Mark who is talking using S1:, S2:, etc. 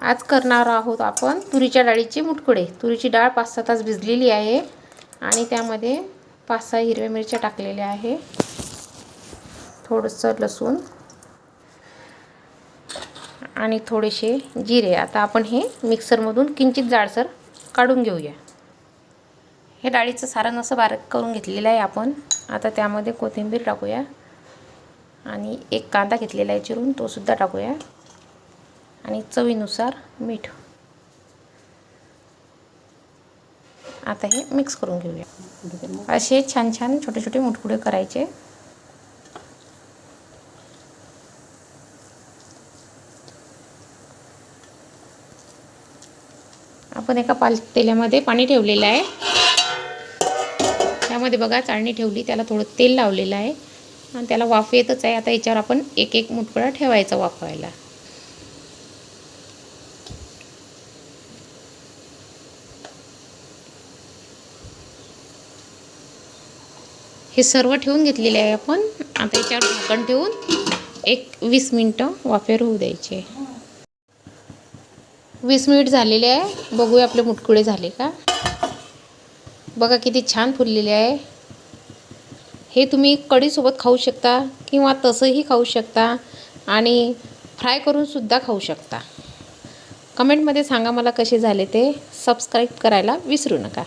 S1: आज करणार आहोत आपण तुरीच्या डाळीचे मुटकुळे। तुरीची डाळ 5-6 तास भिजलेली आहे आणि त्यामध्ये 5-6 हिरव्या मिरच्या टाकलेल्या आहे, थोडंसं लसूण आणि थोडेसे जिरे। आता आपण हे मिक्सरमधून किंचित जाडसर काढून घेऊया। हे डाळीचं सारण असं बारीक करून घेतलेलं आहे आपण। आता त्यामध्ये कोथिंबीर टाकूया आणि एक कांदा घेतलेला आहे चिरून, तो सुद्धा टाकूया आणि चवीनुसार मीठ। आता हे मिक्स करून घेऊया। असे छान छान छोटे छोटे मुटकुळे करायचे। आपण एका पातेल्यामध्ये पाणी ठेवलेलं आहे, त्यामध्ये बघा चाळणी ठेवली, त्याला थोडं तेल लावलेलं आहे आणि त्याला वाफ येतच आहे। आता याच्यावर आपण एक एक मुटकुळा ठेवायचा वाफवायला। हे सर्व ठेवून घेतलेले आहे आपण। आता याच्यावर झाकण ठेवून एक 20 मिनिटं वाफेवर होऊ द्यायचे। 20 मिनिट झालेले आहे, बघूया आपले मुटकुळे झाले का। बघा किती छान फुललेले आहे। हे तुम्ही कढीसोबत खाऊ शकता किंवा तसंही खाऊ शकता आणि फ्राय करून सुद्धा खाऊ शकता। कमेंटमध्ये सांगा मला कसे झाले ते। सबस्क्राईब करायला विसरू नका।